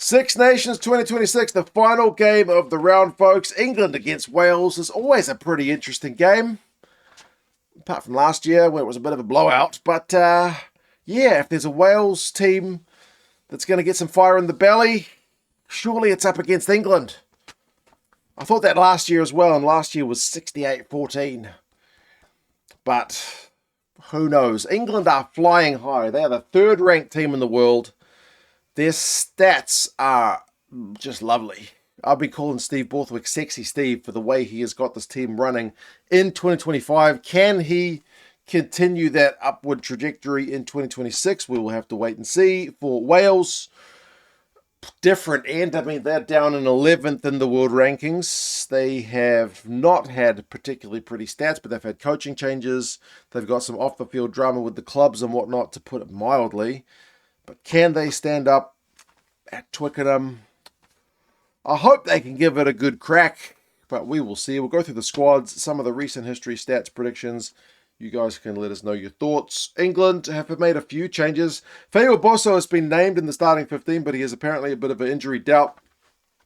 Six Nations 2026, the final game of the round, folks. England against Wales is always a pretty interesting game. Apart from last year, where it was a bit of a blowout. But, yeah, if there's a Wales team that's going to get some fire in the belly, surely it's up against England. I thought that last year as well, and last year was 68-14. But who knows? England are flying high. They are the third-ranked team in the world. Their stats are just lovely. I'll be calling Steve Borthwick Sexy Steve for the way he has got this team running in 2025. Can he continue that upward trajectory in 2026? We will have to wait and see. For Wales, different end. I mean, they're down in 11th in the world rankings. They have not had particularly pretty stats, but they've had coaching changes. They've got some off-the-field drama with the clubs and whatnot, to put it mildly. But can they stand up at Twickenham? I hope they can give it a good crack, but we will see. We'll go through the squads, some of the recent history stats, predictions. You guys can let us know your thoughts. England have made a few changes. Feo Bosso has been named in the starting 15, but he is apparently a bit of an injury doubt,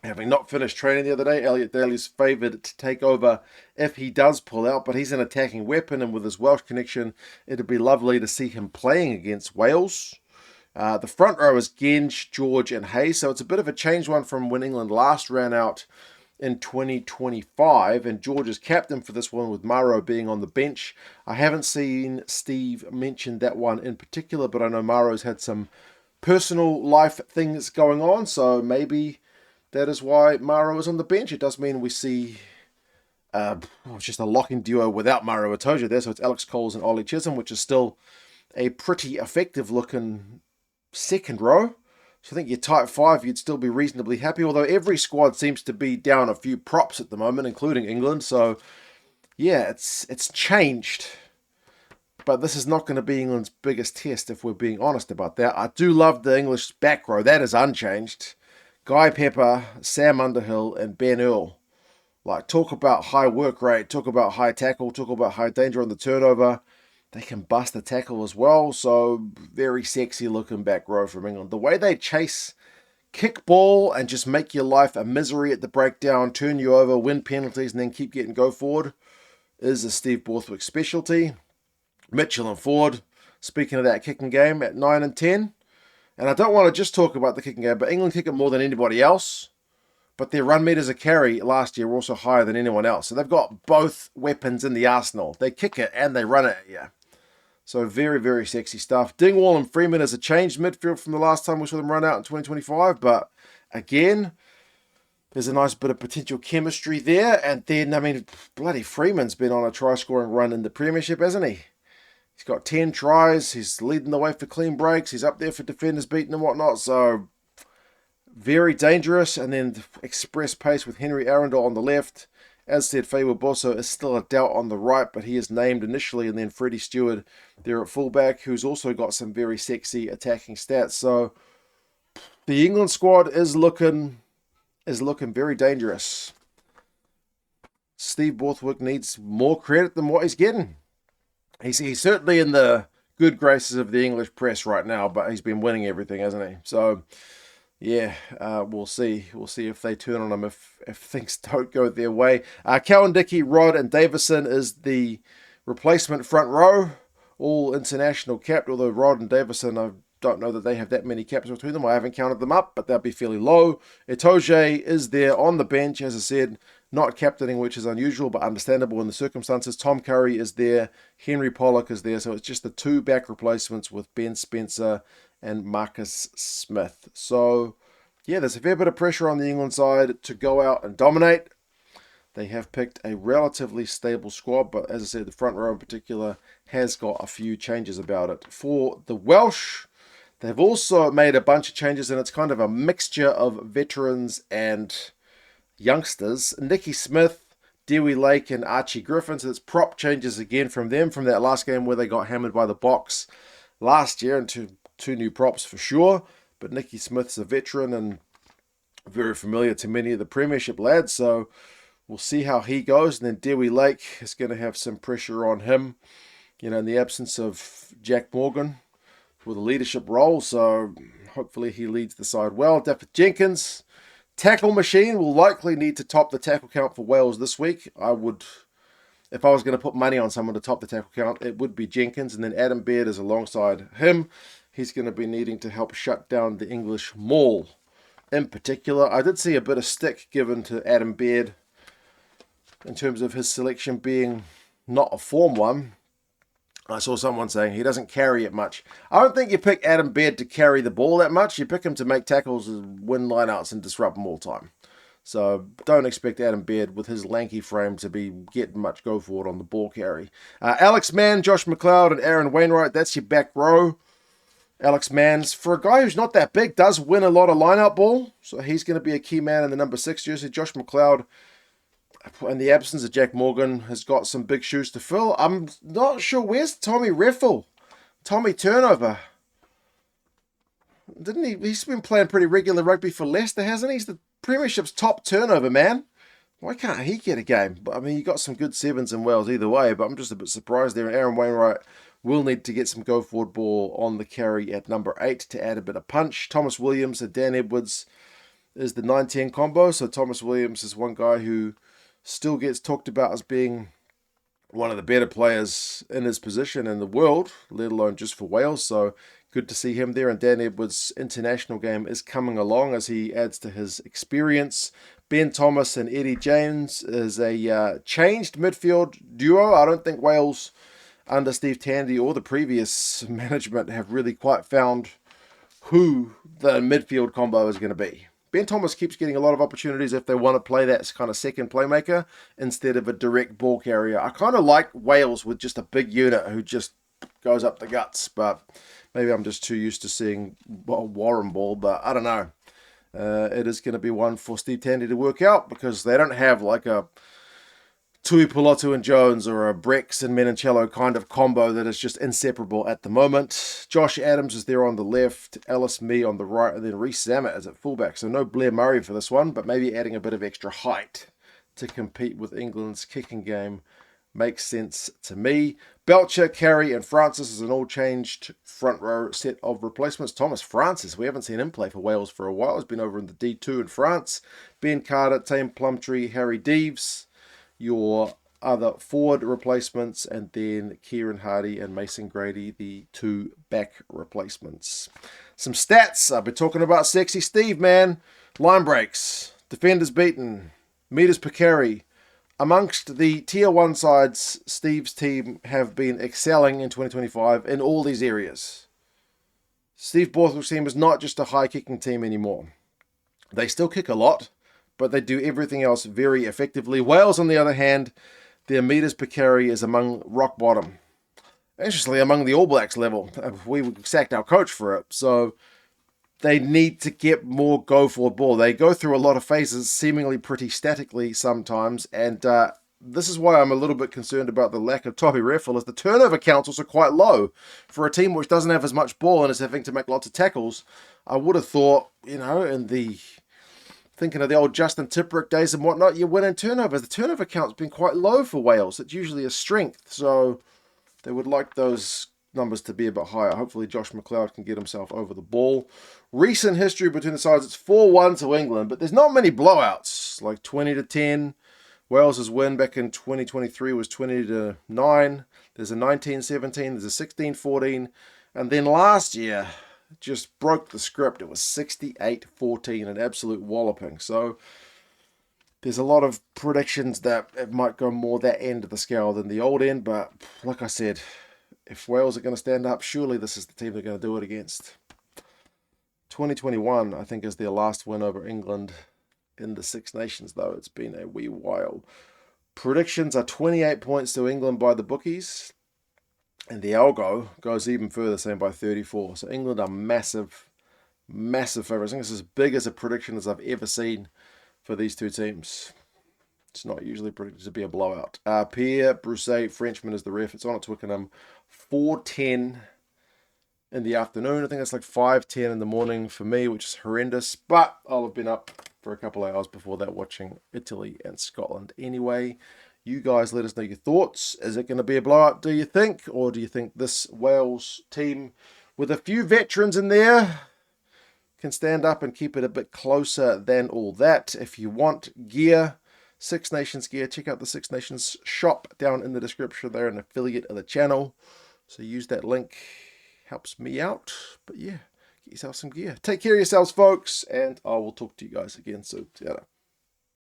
having not finished training the other day. Elliot Daly's favoured to take over if he does pull out, but he's an attacking weapon, and with his Welsh connection, it'd be lovely to see him playing against Wales. The front row is Genge, George and Hayes, so it's a bit of a changed one from when England last ran out in 2025, and George is captain for this one with Maro being on the bench. I haven't seen Steve mention that one in particular, but I know Maro's had some personal life things going on, so maybe that is why Maro is on the bench. It does mean we see just a locking duo without Maro Itoje there, so it's Alex Coles and Ollie Chisholm, which is still a pretty effective looking second row. So I think your type 5, you'd still be reasonably happy, although every squad seems to be down a few props at the moment, including England. So, yeah, it's changed. But this is not going to be England's biggest test, if we're being honest about that. I do love the English back row. That is unchanged. Guy Pepper, Sam Underhill, and Ben Earl. Like, talk about high work rate, talk about high tackle, talk about high danger on the turnover. They can bust a tackle as well, so very sexy looking back row from England. The way they chase kick ball and just make your life a misery at the breakdown, turn you over, win penalties, and then keep getting go forward is a Steve Borthwick specialty. Mitchell and Ford, speaking of that kicking game, at 9 and 10. And I don't want to just talk about the kicking game, but England kick it more than anybody else. But their run meters of carry last year were also higher than anyone else. So they've got both weapons in the arsenal. They kick it and they run it at you. So very, very sexy stuff. Dingwall and Freeman is a changed midfield from the last time we saw them run out in 2025. But again, there's a nice bit of potential chemistry there. And then, I mean, bloody Freeman's been on a try-scoring run in the Premiership, hasn't he? He's got 10 tries. He's leading the way for clean breaks. He's up there for defenders beating and whatnot. So very dangerous. And then express pace with Henry Arundel on the left. As said, Feo Bosso is still a doubt on the right, but he is named initially, and then Freddie Stewart there at fullback, who's also got some very sexy attacking stats. So the England squad is looking very dangerous. Steve Borthwick needs more credit than what he's getting. He's certainly in the good graces of the English press right now, but he's been winning everything, hasn't he? So yeah, we'll see. We'll see if they turn on him if things don't go their way. Cowan-Dickie, Rod, and Davison is the replacement front row, all international capped, although Rod and Davison, I don't know that they have that many caps between them. I haven't counted them up, but they'll be fairly low. Itoje is there on the bench, as I said, not captaining, which is unusual, but understandable in the circumstances. Tom Curry is there. Henry Pollock is there. So it's just the two back replacements with Ben Spencer and Marcus Smith. So, yeah, there's a fair bit of pressure on the England side to go out and dominate. They have picked a relatively stable squad, but as I said, the front row in particular has got a few changes about it. For the Welsh, they've also made a bunch of changes, and it's kind of a mixture of veterans and youngsters. Nicky Smith, Dewey Lake, and Archie Griffin. So it's prop changes again from them from that last game where they got hammered by the Box last year, and two new props for sure. But Nicky Smith's a veteran and very familiar to many of the Premiership lads, so we'll see how he goes. And then Dewey Lake is going to have some pressure on him, in the absence of Jack Morgan, with a leadership role, so hopefully he leads the side well. Dapper Jenkins, tackle machine, will likely need to top the tackle count for Wales this week. If I was going to put money on someone to top the tackle count, it would be Jenkins, and then Adam Baird is alongside him. He's going to be needing to help shut down the English maul. In particular, I did see a bit of stick given to Adam Baird in terms of his selection being not a form one. I saw someone saying he doesn't carry it much. I don't think you pick Adam Baird to carry the ball that much. You pick him to make tackles, win lineouts, and disrupt them all the time. So don't expect Adam Baird with his lanky frame to be getting much go forward on the ball carry. Alex Mann, Josh McLeod, and Aaron Wainwright, that's your back row. Alex Mann's, for a guy who's not that big, does win a lot of lineout ball. So he's going to be a key man in the number 6 jersey. Josh McLeod, in the absence of Jack Morgan, has got some big shoes to fill. I'm not sure. Where's Tommy Reffel? Tommy Turnover. Didn't he? He's been playing pretty regular rugby for Leicester, hasn't he? He's the Premiership's top turnover man. Why can't he get a game? But I mean, you got some good sevens in Wales either way, but I'm just a bit surprised there. And Aaron Wainwright will need to get some go forward ball on the carry at number 8 to add a bit of punch. Thomas Williams and Dan Edwards is the 9-10 combo. So Thomas Williams is one guy who still gets talked about as being one of the better players in his position in the world, let alone just for Wales. So good to see him there. And Dan Edwards' international game is coming along as he adds to his experience. Ben Thomas and Eddie James is a changed midfield duo. I don't think Wales, under Steve Tandy or the previous management, have really quite found who the midfield combo is going to be. Ben Thomas keeps getting a lot of opportunities if they want to play that kind of second playmaker instead of a direct ball carrier. I kind of like Wales with just a big unit who just goes up the guts, but maybe I'm just too used to seeing Warren ball, but I don't know. It is going to be one for Steve Tandy to work out because they don't have like a Tui Pilotu and Jones or a Brex and Menincello kind of combo that is just inseparable at the moment. Josh Adams is there on the left, Ellis Mee on the right, and then Reece Zammit is at fullback. So no Blair Murray for this one, but maybe adding a bit of extra height to compete with England's kicking game makes sense to me. Belcher, Carey, and Francis is an all-changed front row set of replacements. Thomas Francis, we haven't seen him play for Wales for a while. He's been over in the D2 in France. Ben Carter, Tame Plumtree, Harry Deeves, your other forward replacements, and then Kieran Hardy and Mason Grady, the 2 back replacements. Some stats. I've been talking about Sexy Steve, man. Line breaks, defenders beaten, meters per carry. Amongst the Tier 1 sides, Steve's team have been excelling in 2025 in all these areas. Steve Borthwick's team is not just a high-kicking team anymore. They still kick a lot, but they do everything else very effectively. Wales, on the other hand, their meters per carry is among rock bottom. Interestingly, among the All Blacks level. We sacked our coach for it, so they need to get more go-forward ball. They go through a lot of phases, seemingly pretty statically sometimes, and this is why I'm a little bit concerned about the lack of Tommy Reffel, as the turnover counts also quite low. For a team which doesn't have as much ball and is having to make lots of tackles, I would have thought, thinking of the old Justin Tipuric days and whatnot, you win in turnovers. The turnover count's been quite low for Wales. It's usually a strength, so they would like those numbers to be a bit higher. Hopefully Josh McLeod can get himself over the ball. Recent history between the sides, it's 4-1 to England, but there's not many blowouts, like 20-10. Wales's win back in 2023 was 20-9. There's a 19-17, there's a 16-14, and then last year just broke the script. It was 68-14, an absolute walloping. So there's a lot of predictions that it might go more that end of the scale than the old end, but like I said, if Wales are going to stand up, surely this is the team they're going to do it against. 2021, I think, is their last win over England in the Six Nations, though. It's been a wee while. Predictions are 28 points to England by the bookies, and the algo goes even further, saying by 34. So England are massive, massive favourites. I think it's as big as a prediction as I've ever seen for these two teams. It's not usually predicted to be a blowout. Pierre Brousset, Frenchman, is the ref. It's on at Twickenham. 4:10 in the afternoon. I think it's like 5:10 in the morning for me, which is horrendous. But I'll have been up for a couple of hours before that watching Italy and Scotland anyway. You guys let us know your thoughts. Is it going to be a blowout, do you think? Or do you think this Wales team with a few veterans in there. Can stand up and keep it a bit closer than all that. If you want gear, Six Nations gear, check out the Six Nations shop down in the description. They're an affiliate of the channel, so use that link. Helps me out. But yeah, get yourself some gear. Take care of yourselves, folks, and I will talk to you guys again soon. See ya.